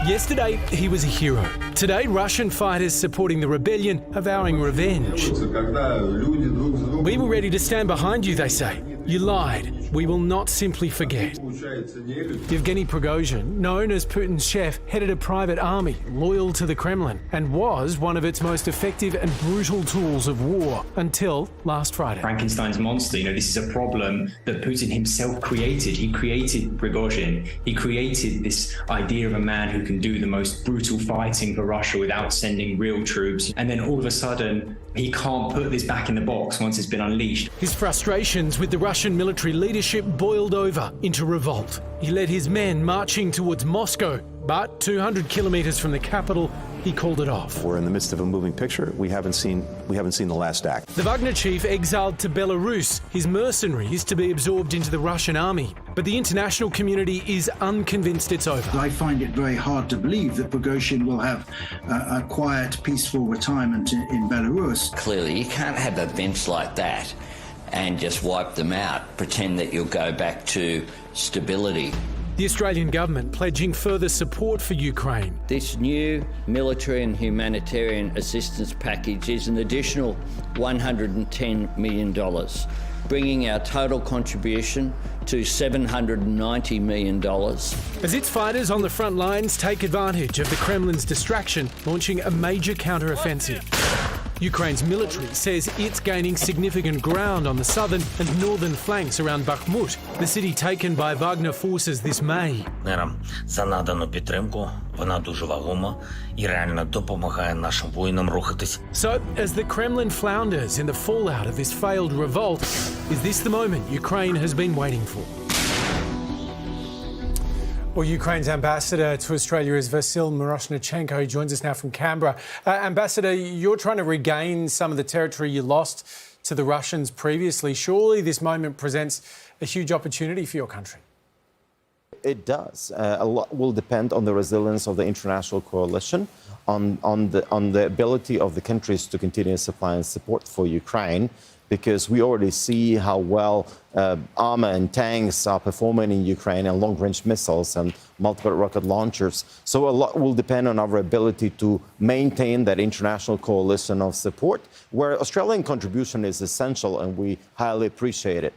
Yesterday, he was a hero. Today, Russian fighters supporting the rebellion are vowing revenge. We were ready to stand behind you, they say. You lied. We will not simply forget. Yevgeny Prigozhin, known as Putin's chef, headed a private army loyal to the Kremlin and was one of its most effective and brutal tools of war until last Friday. Frankenstein's monster, this is a problem that Putin himself created. He created Prigozhin. He created this idea of a man who can do the most brutal fighting for Russia without sending real troops. And then all of a sudden, he can't put this back in the box once it's been unleashed. His frustrations with the Russian military leadership boiled over into revolt. He led his men marching towards Moscow, but 200 kilometres from the capital, he called it off. We're in the midst of a moving picture. We haven't seen the last act. The Wagner chief exiled to Belarus. His mercenary is to be absorbed into the Russian army. But the international community is unconvinced it's over. I find it very hard to believe that Prigozhin will have a quiet, peaceful retirement in Belarus. Clearly, you can't have events like that and just wipe them out, pretend that you'll go back to stability. The Australian government pledging further support for Ukraine. This new military and humanitarian assistance package is an additional $110 million, bringing our total contribution to $790 million. As its fighters on the front lines take advantage of the Kremlin's distraction, launching a major counteroffensive. Ukraine's military says it's gaining significant ground on the southern and northern flanks around Bakhmut, the city taken by Wagner forces this May. За надану підтримку, вона дуже вагома і реально допомагає нашим воїнам рухатись. So, as the Kremlin flounders in the fallout of this failed revolt, is this the moment Ukraine has been waiting for? Well, Ukraine's ambassador to Australia is Vasyl Myroshnychenko, who joins us now from Canberra. Ambassador, you're trying to regain some of the territory you lost to the Russians previously. Surely this moment presents a huge opportunity for your country. It does. A lot will depend on the resilience of the international coalition, on the ability of the countries to continue supply and support for Ukraine, because we already see how well armor and tanks are performing in Ukraine, and long-range missiles and multiple rocket launchers. So a lot will depend on our ability to maintain that international coalition of support, where Australian contribution is essential, and we highly appreciate it.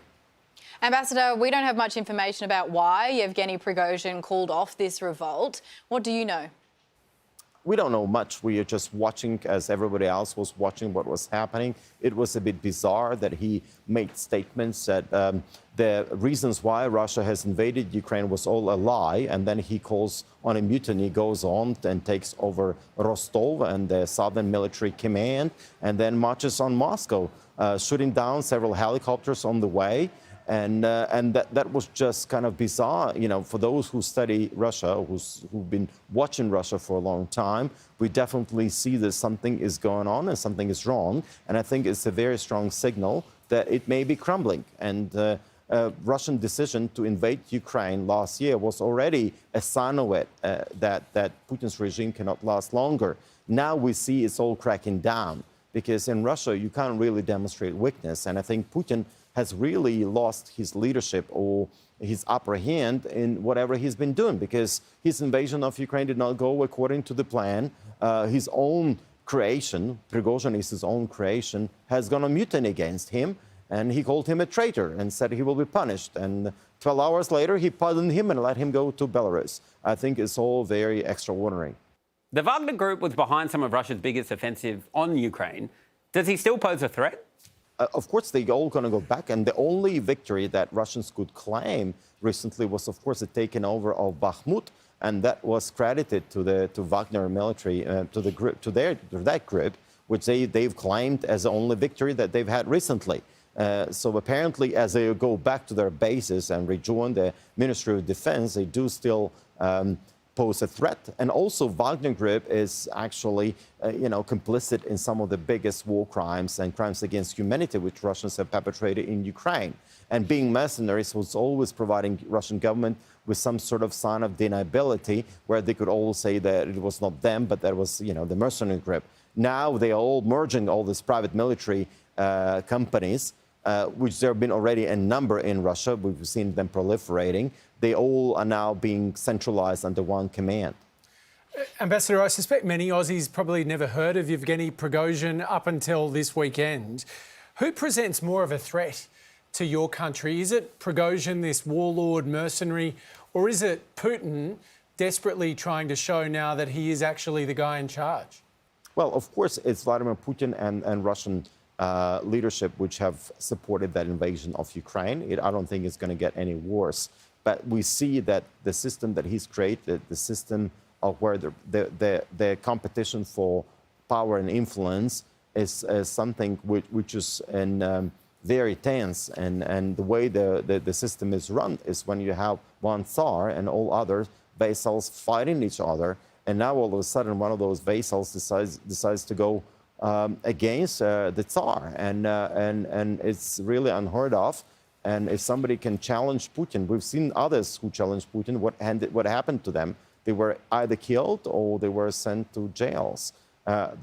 Ambassador, we don't have much information about why Yevgeny Prigozhin called off this revolt. What do you know? We don't know much. We are just watching, as everybody else was watching what was happening. It was a bit bizarre that he made statements that the reasons why Russia has invaded Ukraine was all a lie, and then he calls on a mutiny, goes on and takes over Rostov and the southern military command, and then marches on Moscow, shooting down several helicopters on the way. And that was just kind of bizarre, for those who study Russia, who've been watching Russia for a long time. We definitely see that something is going on and something is wrong. And I think it's a very strong signal that it may be crumbling. And Russian decision to invade Ukraine last year was already a sign of it, that Putin's regime cannot last longer. Now we see it's all cracking down, because in Russia, you can't really demonstrate weakness. And I think Putin has really lost his leadership or his upper hand in whatever he's been doing, because his invasion of Ukraine did not go according to the plan. His own creation, Prigozhin is his own creation, has gone on mutiny against him, and he called him a traitor and said he will be punished. And 12 hours later, he pardoned him and let him go to Belarus. I think it's all very extraordinary. The Wagner Group was behind some of Russia's biggest offensive on Ukraine. Does he still pose a threat? Of course, they're all going to go back. And the only victory that Russians could claim recently was, of course, the taking over of Bakhmut. And that was credited to Wagner military, to that group, which they've claimed as the only victory that they've had recently. So apparently, as they go back to their bases and rejoin the Ministry of Defense, they do still pose a threat. And also, Wagner Group is actually, complicit in some of the biggest war crimes and crimes against humanity which Russians have perpetrated in Ukraine. And being mercenaries was always providing Russian government with some sort of sign of deniability, where they could all say that it was not them, but that was, the mercenary group. Now they are all merging all these private military companies, which there have been already a number in Russia. We've seen them proliferating. They all are now being centralized under one command. Ambassador, I suspect many Aussies probably never heard of Yevgeny Prigozhin up until this weekend. Who presents more of a threat to your country? Is it Prigozhin, this warlord mercenary, or is it Putin desperately trying to show now that he is actually the guy in charge? Well, of course, it's Vladimir Putin and Russian leadership which have supported that invasion of Ukraine. I don't think it's going to get any worse. But we see that the system that he's created, the system of where the competition for power and influence is something which is very tense. And the way the system is run is when you have one Tsar and all other vassals fighting each other. And now all of a sudden, one of those vassals decides to go against the Tsar, and it's really unheard of. And if somebody can challenge Putin, we've seen others who challenged Putin. What happened to them? They were either killed or they were sent to jails.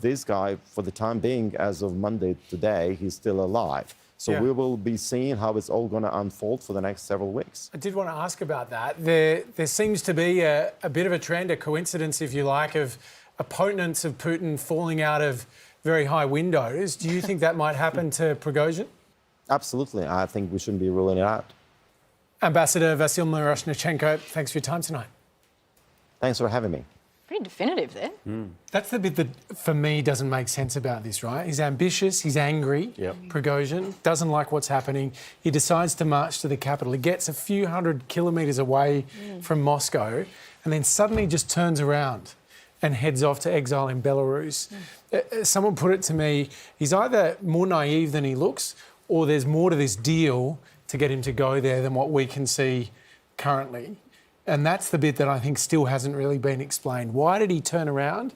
This guy, for the time being, as of Monday today, he's still alive. So we will be seeing how it's all going to unfold for the next several weeks. I did want to ask about that. There seems to be a bit of a trend, a coincidence, if you like, of opponents of Putin falling out of very high windows. Do you think that might happen to Prigozhin? Absolutely. I think we shouldn't be ruling it out. Ambassador Vasyl Myroshnychenko, thanks for your time tonight. Thanks for having me. Pretty definitive there. That's the bit that, for me, doesn't make sense about this, right? He's ambitious, he's angry, Prigozhin, doesn't like what's happening. He decides to march to the capital. He gets a few hundred kilometres away from Moscow and then suddenly just turns around and heads off to exile in Belarus. Someone put it to me, he's either more naive than he looks or there's more to this deal to get him to go there than what we can see currently. And that's the bit that I think still hasn't really been explained. Why did he turn around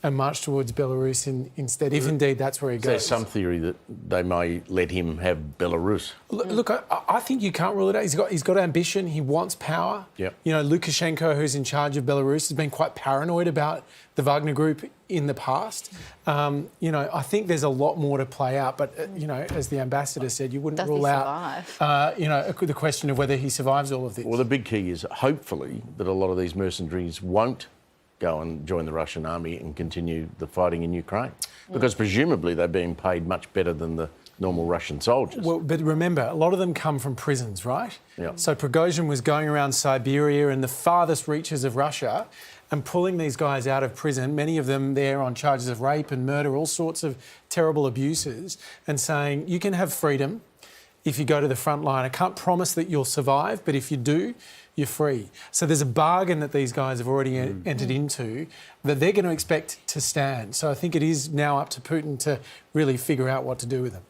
and march towards Belarus instead, if indeed that's where he goes? There's some theory that they may let him have Belarus. Look, I think you can't rule it out. He's got ambition. He wants power. Yep. You know, Lukashenko, who's in charge of Belarus, has been quite paranoid about the Wagner group in the past. You know, I think there's a lot more to play out. But, you know, as the ambassador said, you wouldn't rule out, you know, the question of whether he survives all of this. Well, the big key is hopefully that a lot of these mercenaries won't go and join the Russian army and continue the fighting in Ukraine. Because presumably they're being paid much better than the normal Russian soldiers. Well, but remember, a lot of them come from prisons, right? Yeah. So Prigozhin was going around Siberia and the farthest reaches of Russia and pulling these guys out of prison, many of them there on charges of rape and murder, all sorts of terrible abuses, and saying, you can have freedom if you go to the front line. I can't promise that you'll survive, but if you do, you're free. So there's a bargain that these guys have already entered into that they're going to expect to stand. So I think it is now up to Putin to really figure out what to do with them.